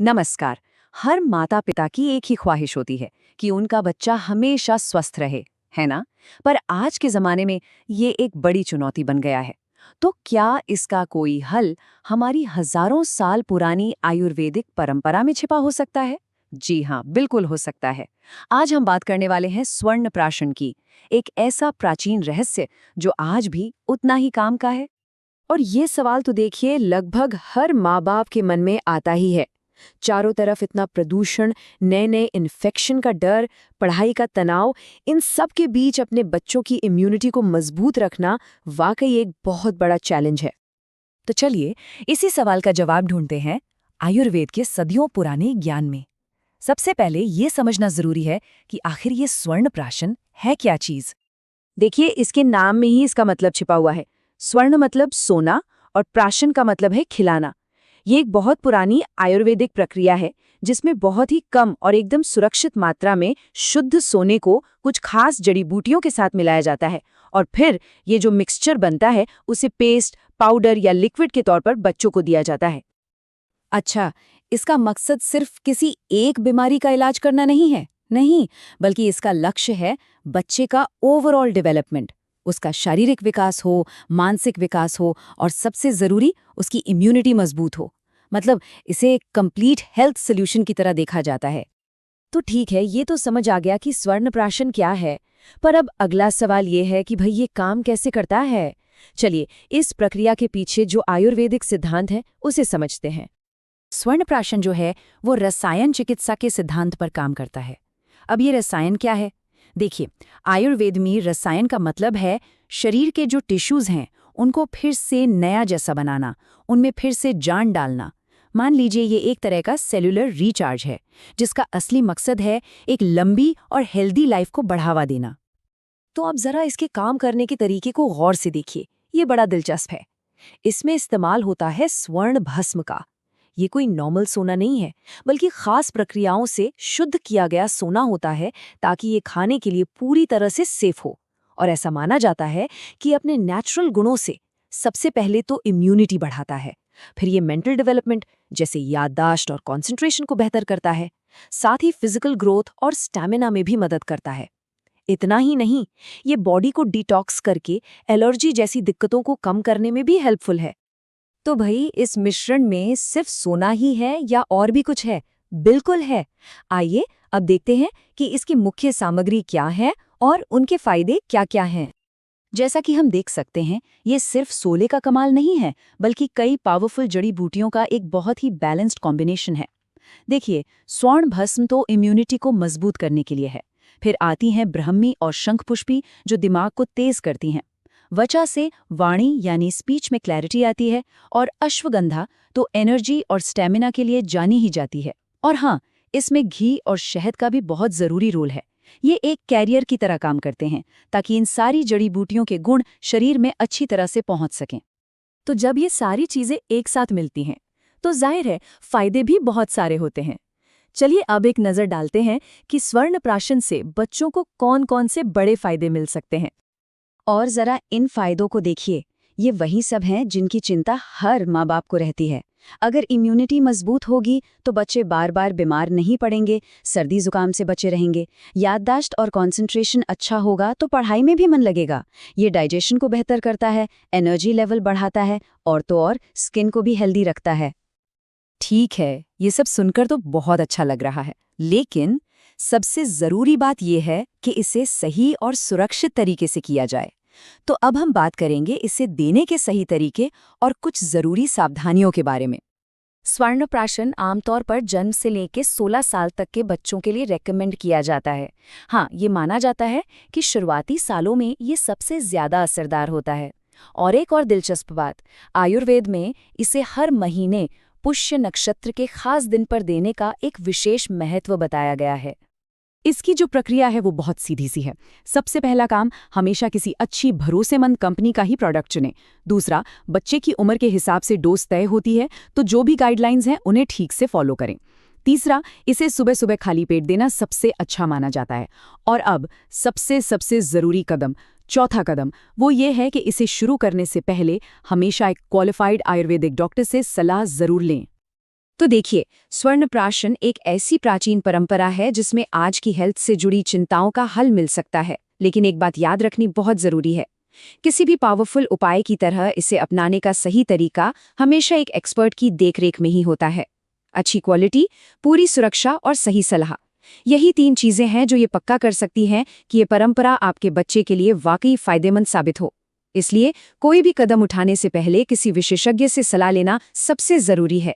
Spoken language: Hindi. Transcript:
नमस्कार। हर माता पिता की एक ही ख्वाहिश होती है कि उनका बच्चा हमेशा स्वस्थ रहे, है ना? पर आज के जमाने में ये एक बड़ी चुनौती बन गया है। तो क्या इसका कोई हल हमारी हजारों साल पुरानी आयुर्वेदिक परंपरा में छिपा हो सकता है? जी हाँ, बिल्कुल हो सकता है। आज हम बात करने वाले हैं स्वर्ण प्राशन की, एक ऐसा प्राचीन रहस्य जो आज भी उतना ही काम का है। और ये सवाल तो देखिए लगभग हर माँ बाप के मन में आता ही है। चारों तरफ इतना प्रदूषण, नए नए इन्फेक्शन का डर, पढ़ाई का तनाव, इन सब के बीच अपने बच्चों की इम्यूनिटी को मजबूत रखना वाकई एक बहुत बड़ा चैलेंज है। तो चलिए इसी सवाल का जवाब ढूंढते हैं आयुर्वेद के सदियों पुराने ज्ञान में। सबसे पहले ये समझना जरूरी है कि आखिर ये स्वर्ण प्राशन है क्या चीज। देखिए, इसके नाम में ही इसका मतलब छिपा हुआ है। स्वर्ण मतलब सोना और प्राशन का मतलब है खिलाना। ये एक बहुत पुरानी आयुर्वेदिक प्रक्रिया है जिसमें बहुत ही कम और एकदम सुरक्षित मात्रा में शुद्ध सोने को कुछ खास जड़ी बूटियों के साथ मिलाया जाता है और फिर ये जो मिक्सचर बनता है उसे पेस्ट, पाउडर या लिक्विड के तौर पर बच्चों को दिया जाता है। अच्छा, इसका मकसद सिर्फ किसी एक बीमारी का इलाज करना नहीं है। नहीं, बल्कि इसका लक्ष्य है बच्चे का ओवरऑल डेवलपमेंट, उसका शारीरिक विकास हो, मानसिक विकास हो और सबसे जरूरी उसकी इम्यूनिटी मजबूत हो। मतलब इसे एक कंप्लीट हेल्थ सोल्यूशन की तरह देखा जाता है। तो ठीक है, ये तो समझ आ गया कि स्वर्ण प्राशन क्या है। पर अब अगला सवाल ये है कि भाई ये काम कैसे करता है। चलिए, इस प्रक्रिया के पीछे जो आयुर्वेदिक सिद्धांत है उसे समझते हैं। स्वर्ण प्राशन जो है वो रसायन चिकित्सा के सिद्धांत पर काम करता है। अब ये रसायन क्या है? देखिए, आयुर्वेद में रसायन का मतलब है शरीर के जो टिश्यूज हैं उनको फिर से नया जैसा बनाना, उनमें फिर से जान डालना। मान लीजिए ये एक तरह का सेलुलर रिचार्ज है जिसका असली मकसद है एक लंबी और हेल्दी लाइफ को बढ़ावा देना। तो आप जरा इसके काम करने के तरीके को गौर से देखिए, ये बड़ा दिलचस्प है। इसमें इस्तेमाल होता है स्वर्ण भस्म का। ये कोई नॉर्मल सोना नहीं है, बल्कि खास प्रक्रियाओं से शुद्ध किया गया सोना होता है ताकि ये खाने के लिए पूरी तरह से सेफ हो। और ऐसा माना जाता है कि अपने नेचुरल गुणों से सबसे पहले तो इम्यूनिटी बढ़ाता है, फिर ये मेंटल डेवलपमेंट जैसे याददाश्त और कंसंट्रेशन को बेहतर करता है, साथ ही फिजिकल ग्रोथ और स्टैमिना में भी मदद करता है। इतना ही नहीं, ये बॉडी को डिटॉक्स करके एलर्जी जैसी दिक्कतों को कम करने में भी हेल्पफुल है। तो भाई इस मिश्रण में सिर्फ सोना ही है या और भी कुछ है? बिल्कुल है। आइए अब देखते हैं कि इसकी मुख्य सामग्री क्या है और उनके फायदे क्या-क्या हैं। जैसा कि हम देख सकते हैं, ये सिर्फ सोले का कमाल नहीं है, बल्कि कई पावरफुल जड़ी बूटियों का एक बहुत ही बैलेंस्ड कॉम्बिनेशन है। देखिए, स्वर्ण भस्म तो इम्यूनिटी को मजबूत करने के लिए है। फिर आती हैं ब्रह्मी और शंखपुष्पी जो दिमाग को तेज करती हैं। वचा से वाणी यानी स्पीच में क्लैरिटी आती है और अश्वगंधा तो एनर्जी और स्टेमिना के लिए जानी ही जाती है। और हाँ, इसमें घी और शहद का भी बहुत ज़रूरी रोल है। ये एक कैरियर की तरह काम करते हैं ताकि इन सारी जड़ी बूटियों के गुण शरीर में अच्छी तरह से पहुंच सकें। तो जब ये सारी चीज़ें एक साथ मिलती हैं तो जाहिर है फायदे भी बहुत सारे होते हैं। चलिए अब एक नज़र डालते हैं कि स्वर्ण प्राशन से बच्चों को कौन-कौन से बड़े फायदे मिल सकते हैं। और जरा इन फायदों को देखिए, ये वही सब हैं जिनकी चिंता हर माँ बाप को रहती है। अगर इम्यूनिटी मजबूत होगी तो बच्चे बार बार बीमार नहीं पड़ेंगे, सर्दी जुकाम से बचे रहेंगे, याददाश्त और कंसंट्रेशन अच्छा होगा तो पढ़ाई में भी मन लगेगा। ये डाइजेशन को बेहतर करता है, एनर्जी लेवल बढ़ाता है और तो और स्किन को भी हेल्दी रखता है। ठीक है, ये सब सुनकर तो बहुत अच्छा लग रहा है, लेकिन सबसे जरूरी बात यह है कि इसे सही और सुरक्षित तरीके से किया जाए। तो अब हम बात करेंगे इसे देने के सही तरीके और कुछ जरूरी सावधानियों के बारे में। स्वर्ण प्राशन आमतौर पर जन्म से लेकर 16 साल तक के बच्चों के लिए रेकमेंड किया जाता है। हाँ, ये माना जाता है कि शुरुआती सालों में ये सबसे ज्यादा असरदार होता है। और एक और दिलचस्प बात, आयुर्वेद में इसे हर महीने पुष्य नक्षत्र के खास दिन पर देने का एक विशेष महत्व बताया गया है। इसकी जो प्रक्रिया है वो बहुत सीधी सी है। सबसे पहला काम, हमेशा किसी अच्छी भरोसेमंद कंपनी का ही प्रोडक्ट चुनें। दूसरा, बच्चे की उम्र के हिसाब से डोज तय होती है तो जो भी गाइडलाइंस हैं उन्हें ठीक से फॉलो करें। तीसरा, इसे सुबह सुबह खाली पेट देना सबसे अच्छा माना जाता है। और अब सबसे सबसे ज़रूरी कदम, चौथा कदम, वो ये है कि इसे शुरू करने से पहले हमेशा एक क्वालिफाइड आयुर्वेदिक डॉक्टर से सलाह ज़रूर लें। तो देखिए, स्वर्ण प्राशन एक ऐसी प्राचीन परंपरा है जिसमें आज की हेल्थ से जुड़ी चिंताओं का हल मिल सकता है। लेकिन एक बात याद रखनी बहुत जरूरी है, किसी भी पावरफुल उपाय की तरह इसे अपनाने का सही तरीका हमेशा एक एक्सपर्ट की देखरेख में ही होता है। अच्छी क्वालिटी, पूरी सुरक्षा और सही सलाह, यही 3 चीजें हैं जो ये पक्का कर सकती हैं कि ये परंपरा आपके बच्चे के लिए वाकई फायदेमंद साबित हो। इसलिए कोई भी कदम उठाने से पहले किसी विशेषज्ञ से सलाह लेना सबसे जरूरी है।